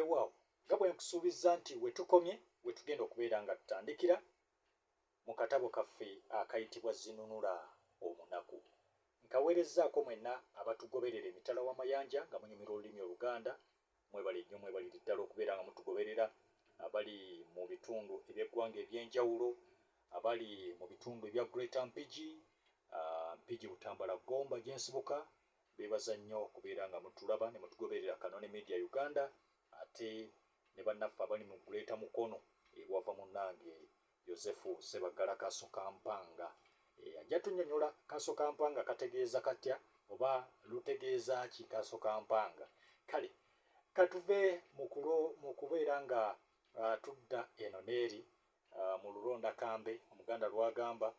weewaawo nga bwe nkusuubiza nti wetukomye wetugenda okubeera nga tutandikira mu katabo kaffe akayitibwa Zinunula Omunaku. Nkaweerezzaako mwenna abatugoberera emitala w'amayanja nga munyumira olulimi Oluganda, mwebale nnyo mwebalire ddala okubeera nga mutugoberera, abali mu bitundu eby'eggwanga eby'enjawulo, abali mu bitundu ebya Greater Mpigi, Mpigi Butambala Gomba gye nsibuka, beebaza nnyo okubeera nga mutulaba ne mutugoberera Kanone Media Uganda, ate ne bannaffe abali mu Greater Mukono ewava munnange Yosefu Sebagala Kaso Kampanga. Ajja tunnyonnyola Kaso Kampanga kategeeza katya oba lutegeeza ki Kaso Kampanga. Kale katuve mu kubeera nga tudda eno n'eri mu lulonda kambe Omuganda lwagamba,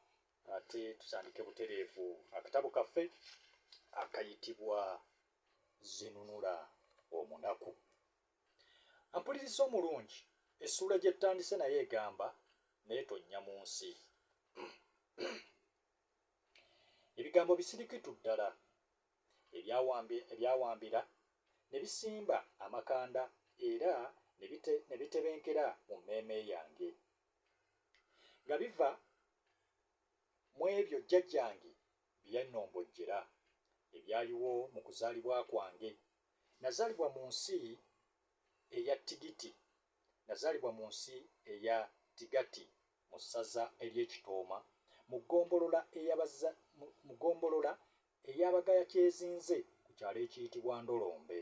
ate tutandike butereevu akatabo kaffe akayitibwa Zinunula Omunaku. Ampuliriza omulungi, essuula gye ttandise naye egamba naye tonnya mu nsi. Ebigambo bisirikitu ddala ebyawambira ne bisimba amakanda era ne bitebenkera mu mmeeme yange, nga biva mu ebyo jjajjange bye yannombojjera ebyaliwo mu kuzaalibwa kwange. Nazaalibwa mu nsi eya Tigiti, nazaalibwa mu nsi eya Tigati mu ssaza ery'Ekitooma mu ggombolola ey'Abagaya Kyezinze ku kyalo ekiyitibwa Ndolombe.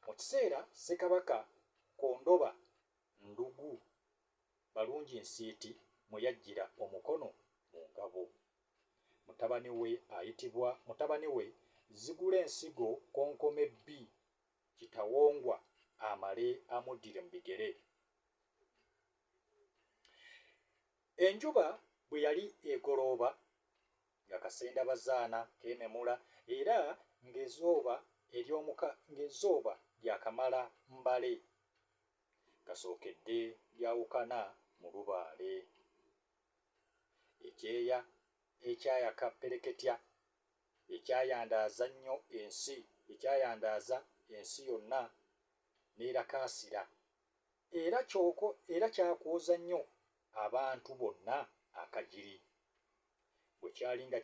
Mu kiseera Ssekabaka Kondoba Ndugu Balungi Nsiiti mwe yaggira omukono mu ngabo. Mutabani we Zigula Ensigo Konkome B Kitawongwa amale amuddire mu bigere. Enjuba bwe yali egolooba nga Kasenda Bazaana keememula era ng'ezooba lyakamala mbale, kasookedde lyawukana mu lubaale. Ekyeya ekyayaka Ppereketya ekyayandaaza ensi yonna n'erakaasira era kyakwoza nnyo abantu bonna akajiri. Bwe kyali nga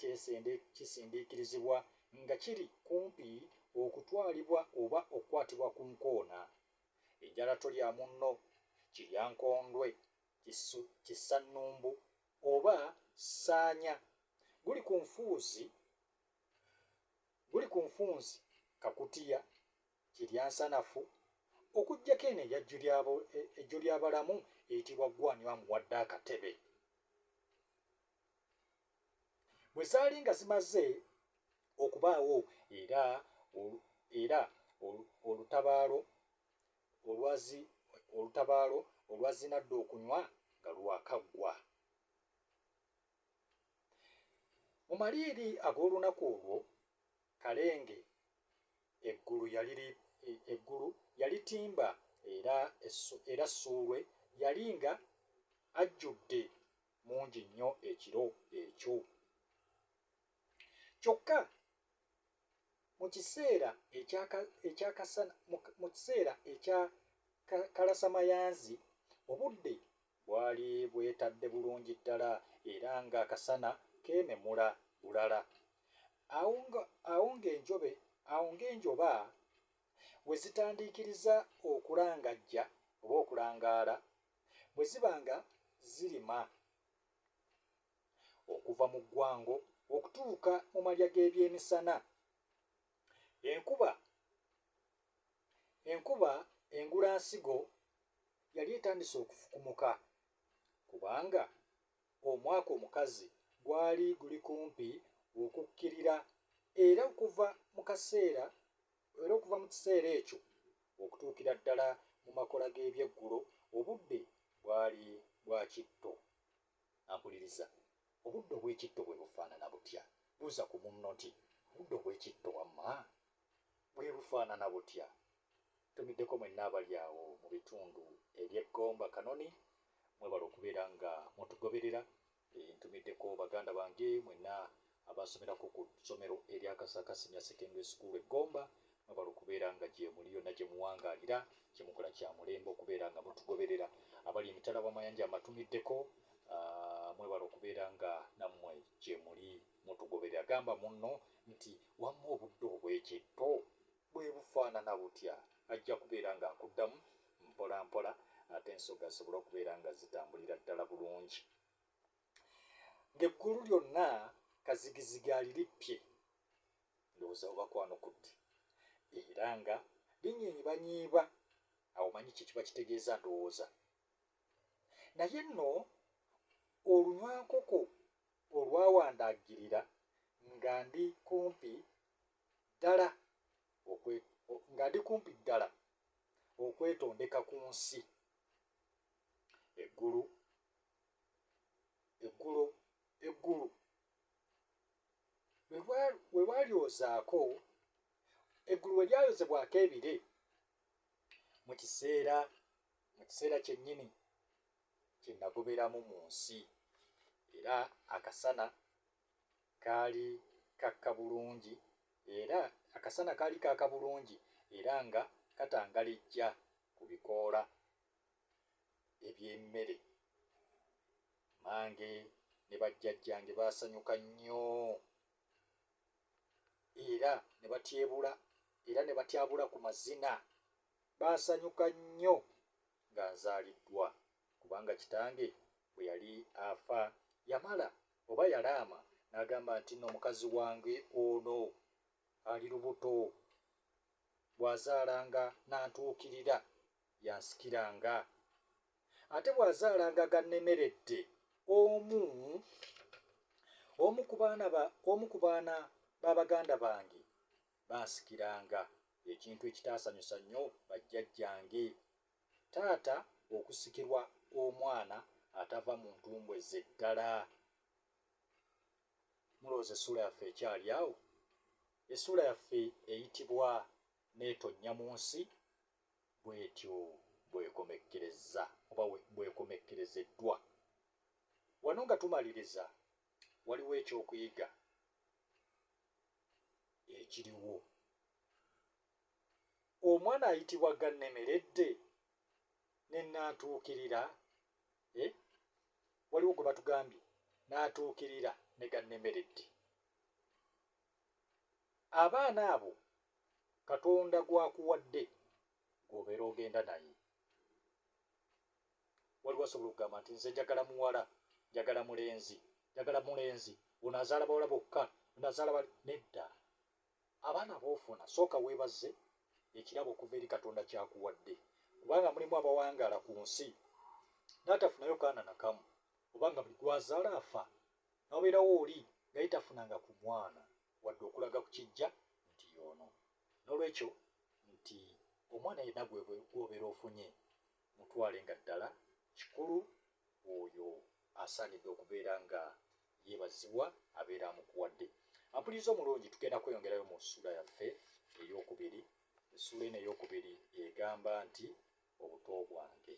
kisindiikirizibwa nga kiri kumpi okutwalibwa oba okukwatibwa ku nkoona, enjala tolya munno, kiryankondwe, kissannumbu oba ssaanya, guli ku nfunzi kakutiya, kiryansanafu, okuggyako eno ejjo ly'abalamu eyitibwa ggwanywa muwadde akatebe. Bwe zaali nga zimaze okubaawo era olutabaalo olwazinadde okunywa nga lwakaggwa. Mu maliiri ag'olunaku olwo Kalenge eggulu yali timba era Ssuulwe yali nga ajjudde mungi nnyo ekiro ekyo. Kyokka mu kiseera ekya kalasamayanzi obudde bwali bwetadde bulungi ddala era ng'akasana keememula bulala. Awo ng'enjoba bwe zitandiikiriza okulangajja oba okulangaala, bwe ziba nga zirima okuva mu ggwango okutuuka mu malya g'ebyemisana, enkuba engulansigo yali etandise okufukumuka, kubanga omwaka omukazi gwali guli kumpi okukkirira era okuva mu kiseera ekyo okutuukira ddala mu makola g'ebyeggulo obudde bwali bwa kitto. Ampuliriza, obudde obw'ekitto bwe bufaanana butya? Buuza ku munno nti obudde obw'ekitto wamma bwe bufaanana butya? Tumiddeko mwenna abali awo mu bitundu eby'Egomba Kanoni, mwebala okubeera nga mutugoberera. Ntumiddeko baganda bange mwenna abasomerako ku ssomero erya Kasaka Senior Secondary School Egomba, mwebala okubeera nga gye muli yonna gye muwangaalira kyemukola kya mulembe okubeera nga mutugoberera abali emitala w'amayanja amatumiddeko mwebala okubeera nga nammwe gye muli mutugoberera gamba munno nti wamma obudde obwekitto bwe bufaanana butya ajja kubeera nga akuddamu mpola mpola ate ensonga zisobole okubeera nga zitambulira ddala bulungi ng'eggulu lyonna kazigizigi alirippye ndowooza obakwanukudde era nga linyiibanyiiba awo manyi kye kiba kitegeeza ndowooza naye nno olunywankoko olwawandaagirira nga ndi kumpi ddala okwetondeka ku nsi eggulu we lwalyozaako eggulu we lyayozebwako ebire mu kiseera kyennyini kye nagoberamu mu nsi era akasana kaali kaaka bulungi era nga katangalijja ku bikoola eby'emmere mange ne bajjajjange baasanyuka nnyo era ne batyabula ku mazina baasanyuka nnyo nga nzaaliddwa kubanga kitange bwe yali afa yamala oba yalaama n'agamba nti nno mukazi wange ono ali lubuto bw'azaalanga n'antuukirira yansikiranga ate bw'azaalanga gannemeredde omu ku baana ba baganda bange bansikiranga ekintu ekitaasanyusa nnyo bajjajjange taata okusikirwa omwana atava mu ntumbwe ze ddala mulowooza essuula yaffe ekyali awo essuula yaffe eyitibwa neetonnya mu nsi bwetyo bwekomekkereza oba bwekomekkerezeddwa wano nga tumaliriza waliwo ekyokuyiga ekiriwo omwana ayitibwa gannemeredde ne naatuukirira waliwo gwe batugambye n'atuukirira ne gannemeredde abaana abo katonda gwakuwadde gwobeera ogenda naye waliwo asobola okugamba nti nze njagala muwala njagala mulenzi ono azaala bawala bokka ono azaala nedda abaana boofuna sooka weebaze ekirabo okuva eri katonda kyakuwadde kubanga mulimu abawangaala ku nsi n'atafunayo kaana nakamu obanga buli gwazaala afa n'obeerawo oli nga ye tafunanga ku mwana wadde okulaga ku kijja nti y'ono n'olwekyo nti omwana yenna gwobeera ofunye mutwale nga ddala kikulu oyo asaanidde okubeera nga yeebazibwa abeera amukuwadde ampuliriza omulungi tugenda kweyongerayo mu ssuula yaffe ey'okubiri essuula eno ey'okubiri egamba nti obuto bwange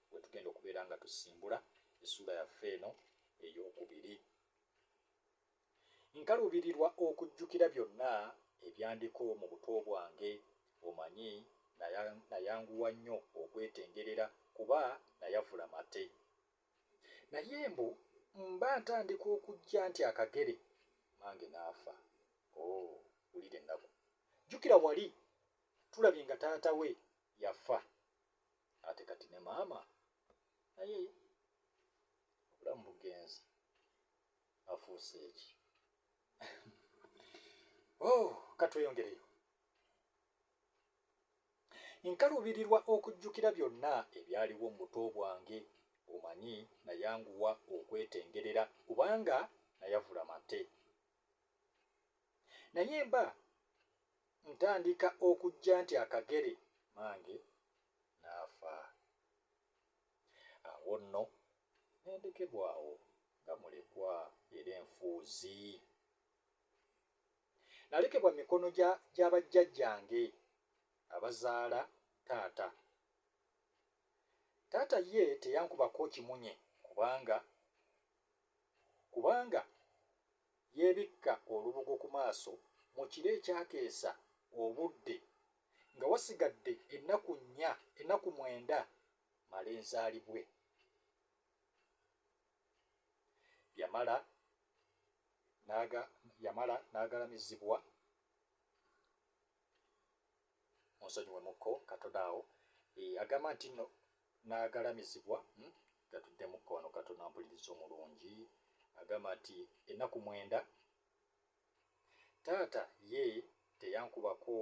bwe tugenda okubeera nga tusimbula essuula yaffe eno ey'okubiri nkaluubirirwa okujjukira byonna ebyandiko mu buto bwange omanyi nayanguwa nnyo okwetengerera kuba nayavula mate naye mbu mba ntandika okujja nti akagere mange n'afa wulira ennaku jjukira wali tulabye nga taata we yafa ate kati ne maama naye obulamu bugenze afuuse eki katweyongereyo nkaluubirirwa okujjukira byonna ebyaliwo mu buto bwange omanyi nayanguwa okwetengerera kubanga nayavula mate naye mba ntandika okujja nti akagere mange n'afa awo nno nendekebwawo nga mulekwa era enfuuzi nalekebwa mikono gya bajjajjange abazaala taata ye teyankubako kimunye kubanga yeebikka olubugo ku maaso mu kiro ekyakeesa obudde nga wasigadde ennaku 9 male nzaalibwe. Yamala n'agalamizibwa onsonyiwe mukko katono awo agamba nti nno n'agalamizibwa gatudde mukko wano katono ampuliriza omulungi. Agamba nti ennaku 9 taata ye teyankubako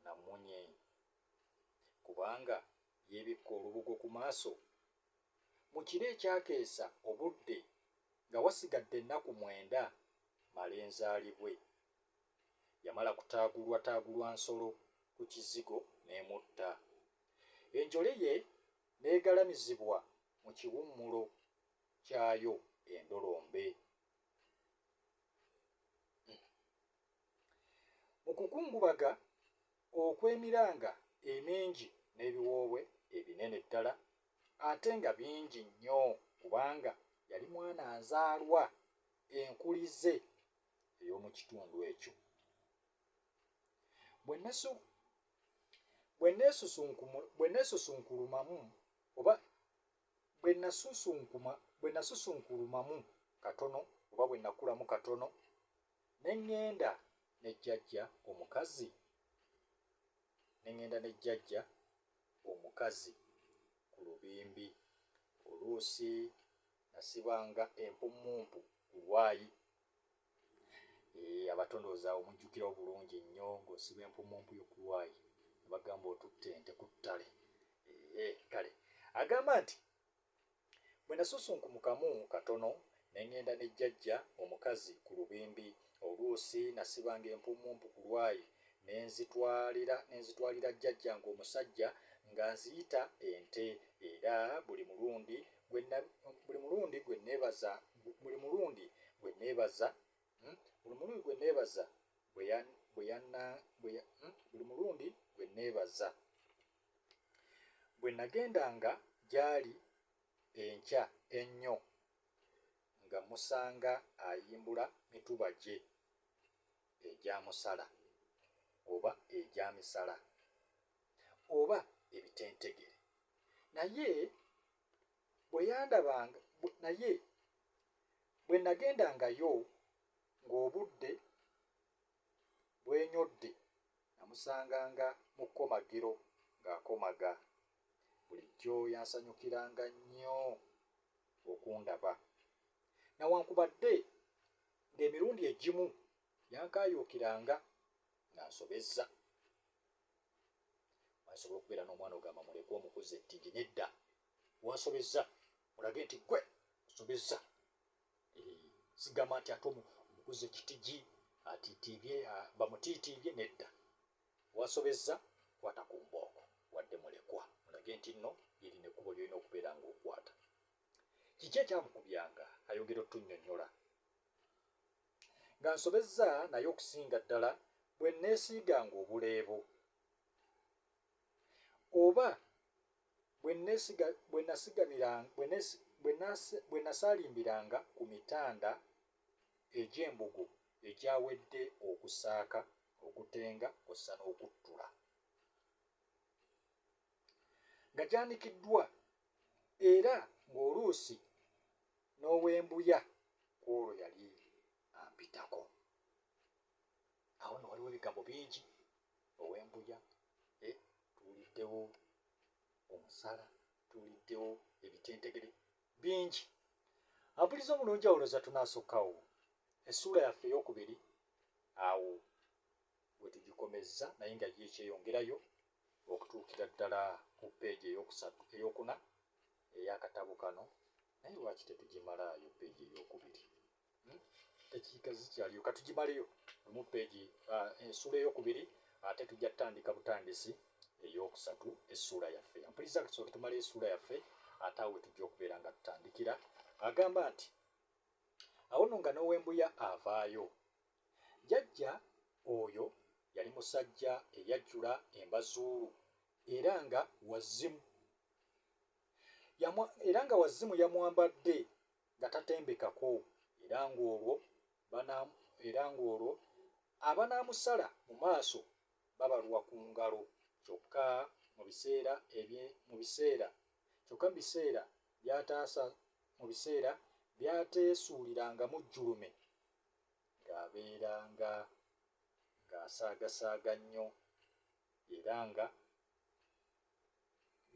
na mmunye kubanga yeebikka olubugo ku maaso. Mu kiro ekyakeesa obudde nga wasigadde ennaku 9 male nzaalibwe, yamala kutaagulwa nsolo ku kizigo n'emutta. Enjole ye n'egalamizibwa mu kiwummulo kyayo endolombe. Mu kukungubaga okw'emiranga emingi n'ebiwoobwe ebinene ddala ate nga bingi nnyo kubanga yali mwana azaalwa enkulize ey'omu kitundu ekyo. Bwe nasusunkulumamu katono oba bwe nakulamu katono ne ŋŋenda ne jjajja omukazi ku lubimbi. Oluusi nasibanga empummumpu ku lwayi. Abatondooza awo mujjukira obulungi nnyo ng'osiba empummumpu yo ku lwayi bagamba otutte ente ku ttale. Kale agamba nti bwe nasusunkumukamu katono ne ŋŋenda ne jjajja omukazi ku lubimbi. Oluusi nasibanga empummumpu ku lwayi ne nzitwalira jjajjange omusajja ng'aziyita ente. Era buli mulundi gwe neebaza bwe nagendanga gy'ali enkya ennyo nga musanga ayimbula mituba gye egyamusala oba egyamisala oba ebitentegere. Naye bwe nagendangayo ng'obudde bwenyodde namusanganga mu kkomagiro ng'akomaga. Bulijjo yansanyukiranga nnyo okundaba newankubadde ng'emirundi egimu yankaayuukiranga ng'ansobezza. Asobola okubeera n'omwana ogamba muleke omukuze ettigi, nedda wansobezza mulage nti gwe osobezza. Sigamba nti ate omukuze kitigi atiitiibye bamutiitiibye, nedda wansobezza kwata ku mbooko wadde mulekwa mulage nti nno lirina ekkubo lyolina okubeera ng'okwata. Kiki ekyamukubyanga ayogera otunnyonnyola nga nsobezza naye okusinga ddala bwe neesiiganga obuleebo oba bwe nasaalimbiranga ku mitanda egy'embugo egyawedde okusaaka, okutenga kw'ossa n'okuttula nga gyanikiddwa, era ng'oluusi n'ow'embuya kw'olwo yali ampitako. Awo nno waliwo ebigambo bingi: ow'embuya, tuwuliddewo omusala, tuwuliddewo ebitentegere, bingi. Ampuliriza omulungi awolooza tunaasukkawo essuula yaffe ey'okubiri awo bwe tugikomezza, naye nga yekyeyongerayo okutuukira ddala ku ppeegi eyokuna ey'akatabo kano. Naye lwaki tetugimalaayo ppeegi ey'okubiri? Dakiika zikyaliyo katugimaleyo mu ppeegi essuula ey'okubiri, ate tujja tutandika butandisi ey'okusatu essuula yaffe. Ampuliriza tusooke tumale essuula yaffe ate awo tujja okubeera nga tutandikira. Agamba nti awo nno nga n'ow'embuya avaayo. Jjajja oyo yali musajja eyajjula embazuulu era nga wazimu yamwambadde nga tatembekako, era ng'olwo abanaamusala mu maaso babalwa ku ngalo kyokka mu biseera byateesuulirangamu jjulume ng'abeeranga ng'asaagasaaga nnyo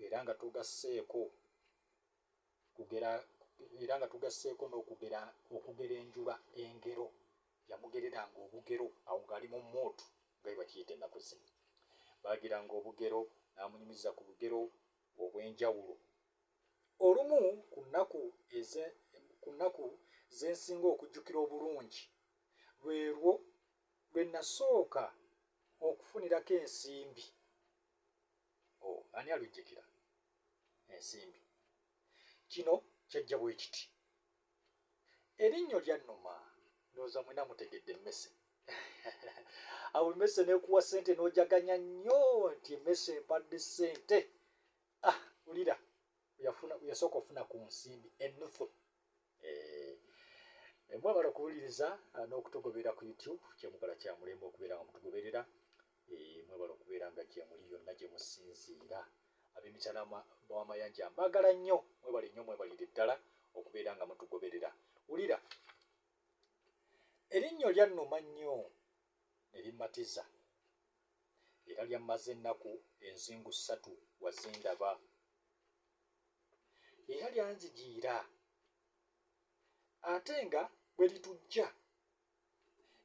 era nga tugasseeko n'okugera enjula engero. Yamugereranga obugero awo ng'ali mu muutu nga bwe bakiyita ennaku zino. Baagiranga obugero n'amunyumiza ku bugero obw'enjawulo. Olumu ku nnaku ze nsinga okujjukira obulungi lwe nasooka okufunirako ensimbi. Ani alujjukira ensimbi? Kino kyajja bwe kiti. Erinnyo lyannuma, ndowooza mwena mutegedde emmese. Awo emmese n'ekuwa ssente n'ojaganya nnyo nti emmese empadde ssente. Wulira yasooka ofuna ku nsimbi ennusu. Mwebala okuwuliriza n'okutugobera ku YouTube. Kyemukola kya mulembe okubeera nga mutugoberera. Mwebala okubeera nga gye muli yonna gye musinziira. Ab'emitala w'amayanja mbaagala nnyo. Mwebale nnyo, mwebalire ddala okubeera nga mutugoberera. Wulira, erinnyo lyannuma nnyo ne limmatiza era lyammaze ennaku enzingu 3 wazindaba. Era lyanzigiira ate nga bwe litujja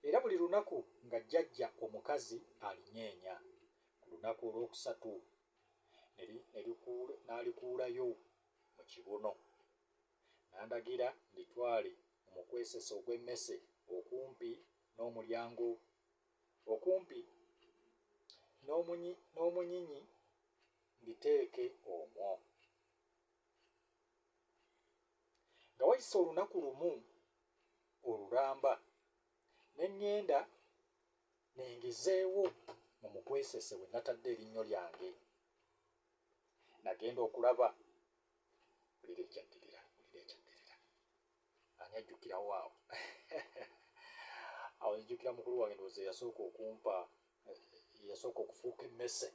era buli lunaku nga jjajja omukazi alinyeenya. Ku lunaku olwokusatu n'alikuulayo mu kibuno. N'andagira litwale mu mukwesese ogw'emmese okumpi n'omulyango, okumpi n'omunyinyi mbiteeke omwo. Nga wayise olunaku lumu olulamba ne ŋŋenda nengezeewo mu mukwesese we natadde erinnyo lyange. Nagenda okulaba. Wulira ekyaddirira. Ani ajjukirawo awo? Awo nzijjukira mukulu wange ndowooza yasooka okufuuka emmese.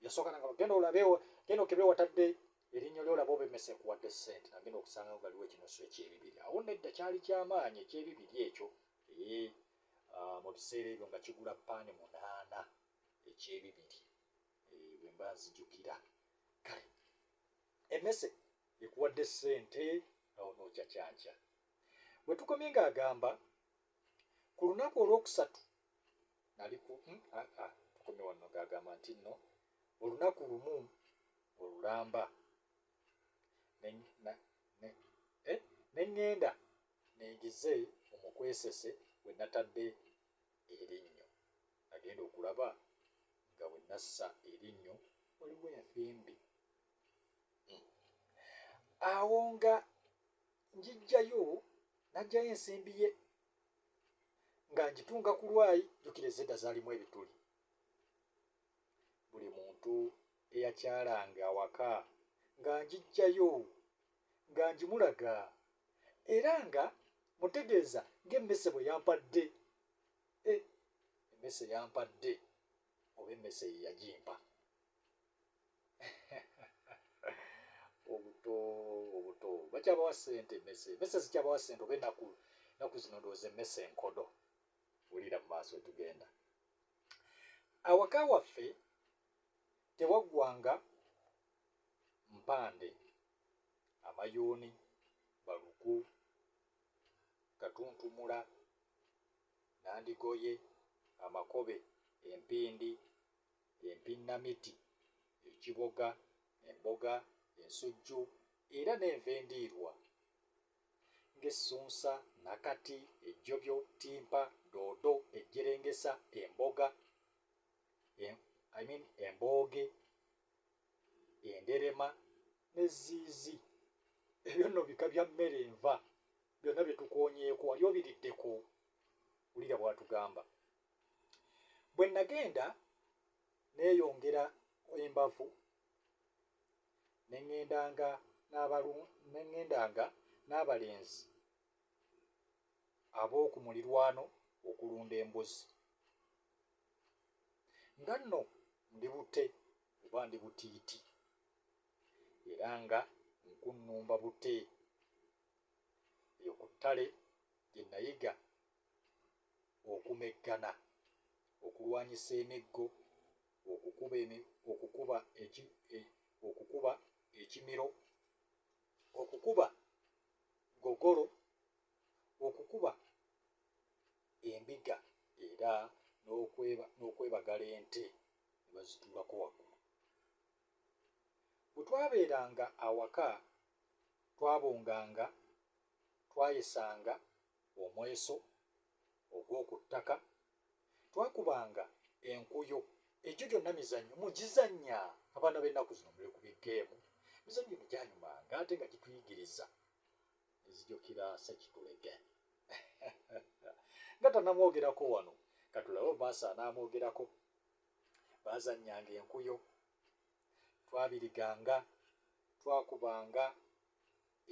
Yasooka nagamba genda olabeewo, genda okebe watadde erinnyo lyo olabe oba emmese ekuwadde ssente. Nagenda okusangawo galiwo ekinusu eky'ebibiri. Awo nedda kyali ky'amaanyi eky'ebibiri ekyo. Mu biseera ebyo nga kigula paani 8 eky'ebibiri. Bwe mba nzijjukira. Kale emmese ekuwadde ssente awo n'okyakyanca. Bwe tukomye ng'agamba ku lunaku olwokusatu tukomye wano ng'agamba nti nno olunaku lumu olulamba ne ŋŋenda nengize omukwesese we natadde erinnyo. Nagenda okulaba nga bwe nassa erinnyo waliwo envimbi. Awo nga njijjayo n'aggyayo ensimbi ye nga ngitunga ku lwayi. Jjukira ezedda zaalimu ebituli. Buli muntu eyakyalanga awaka nga njijjayo nga njimulaga era nga mutegeeza ng'emmese bwe yampadde. Emmese yampadde oba emmese ye yagimpa. Obuto bakyabawa ssente emmese zikyabawa ssente oba ennaku zino ndowooza emmese enkodo. Wulira mu maaso tugenda. Awaka waffe tewaggwanga mpande, amayuuni, balugu, katuntumula, nandigoye, amakobe, empindi, empinnamiti, ekiboga, emboga, ensujju era n'envendiirwa ng'essunsa, nakati, ejjobyo, ttimpa, doodo, ejjerengesa, emboga, embooge, enderema n'ezziizi. Ebyo nno bika bya mmere enva byonna bye tukoonyeeko. Wali obiriddeko? Wulira bw'atugamba. Bwe nagenda neeyongera embavu neŋŋendanga n'abalenzi ab'oku mulirwano okulunda embuzi. nga nno ndi bute oba ndi butiiti era nga nkunnumba bute eyo ku ttale gye nayiga okumeggana, okulwanyisa emiggo, okukuba ekimiro, okukuba gogolo, okukuba embiga era n'okwebagala ente ne bazituulako waggulu. Bwe twabeeranga awaka twabonganga, twayesanga omweso ogw'oku ttaka, twakubanga enkuyo. Egyo gyonna mizannyo mugizannya. Abaana b'ennaku zino muli ku biggeemu, mizannyo gino gyanyumanga ate nga gituyigiriza. Nzijukira Ssekitulege nga tannamwogerako wano, katulabe maaso anaamwogerako. Baazannyanga enkuyo, twabiriganga, twakubanga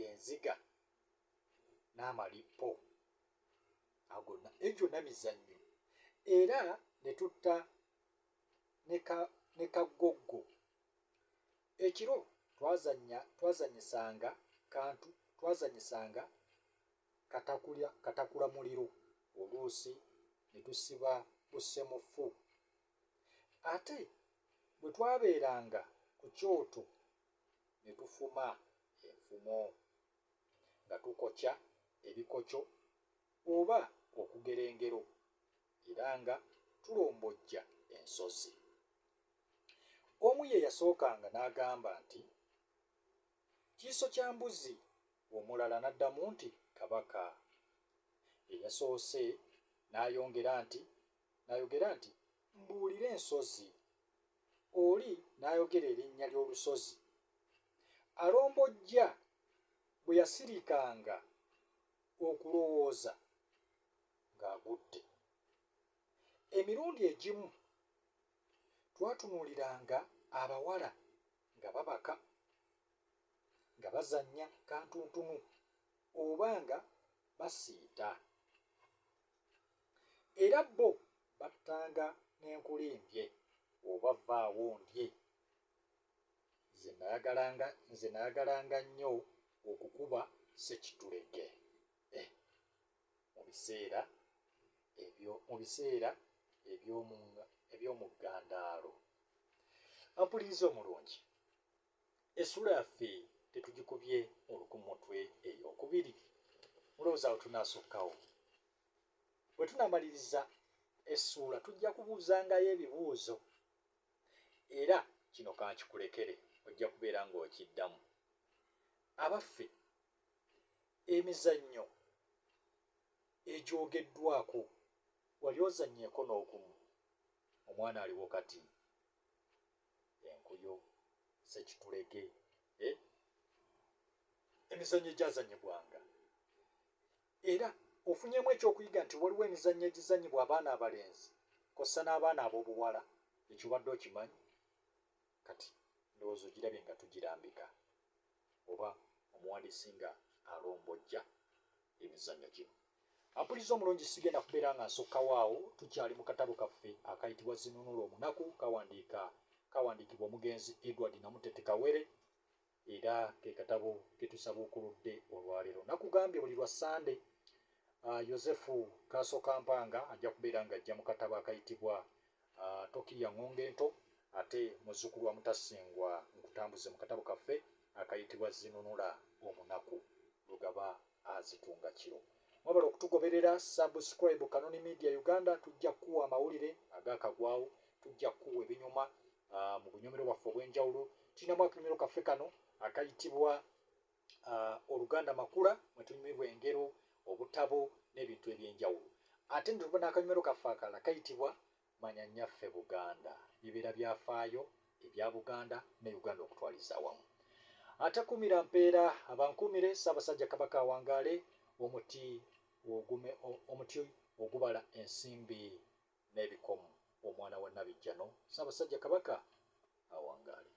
enziga n'amalippo. Egyo gyonna mizannyo. Era ne tutta ne kaggoggo. Ekiro twazannyisanga katakula muliro, oluusi ne tusiba bussemufu. Ate bwe twabeeranga ku kyoto ne tufuma enfumo nga tukokya ebikokyo oba okugera engero era nga tulombojja ensozi. Omu ye yasookanga n'agamba nti kiiso kya mbuzi, omulala n'addamu nti kabaka. Eyasoose n'ayogera nti mbuulira ensozi. Oli n'ayogera erinnya ly'olusozi. Alombojja bwe yasirikanga okulowooza ng'agudde. Emirundi egimu twatunuuliranga abawala nga babaka, nga bazannya kantuntunu oba nga basiita. Era bo battanga n'enkulimbye oba vaawo ndye. Nze nayagalanga nnyo okukuba Ssekitulege mu biseera eby'omuggandaalo. Ampuliriza omulungi, essuula yaffe tetugikubye olukumutwe ey'okubiri. Mulowooza awo tunaasukkawo. Bwe tunamaliriza essuula tujja kubuuzangayo ebibuuzo, era kino kankikulekere ojja kubeera ng'okiddamu. Abaffe, emizannyo egyogeddwako wali ozannyeeko n'ogumu? Omwana aliwo kati, enkuyo, Ssekitulege, emizannyo egyazannyibwanga. Era ofunyemu ekyokuyiga nti waliwo emizannyo egizannyibwa abaana abalenzi kossa n'abaana ab'obuwala. Ekyo badde okimanyi? Kati ndowooza ogirabye nga tugirambika oba omuwandiisi nga alombojja emizannyo gino. Ampuliriza omulungi, sigenda kubeera nga nsukkawo awo. Tukyali mu katabo kaffe akayitibwa Zinunula Omunaku, kawandiikibwa omugenzi Edward Namutete Kawere, era ke katabo ke tusabuukuludde olwaleero. Nakugambye buli lwa Sande Yosefu Kaaso Kampanga ajja kubeera ng'ajja mu katabo akayitibwa Tokirya Ng'ongento, ate muzzukulu wa Mutasingwa nkutambuze mu katabo kaffe akayitibwa Zinunula Omunaku, Lugaba azitunga kiro. Mwabala okutugoberera, subscribe Kanoni Media Uganda. Tujja kuwa amawulire agakagwawo, tujja kuwa ebinyuma mu bunyomero bwaffe obw'enjawulo. Tulinamu akanimiro kaffe kano akayitibwa Oluganda Makula, mwe tunyumirwa engero, obutabo n'ebintu eby'enjawulo. Ate nituba n'akanimiro kaffe akalala kayitibwa Manya Nnyaffe Buganda, bibeera byafaayo ebya Buganda ne Uganda okutwaliza awamu. Ate kumira mpeera abankumire, Ssaabasajja Kabaka awangaale, omuti ogubala ensimbi n'ebikomo, omwana wa Nabijjano, Ssaabasajja Kabaka awangaale.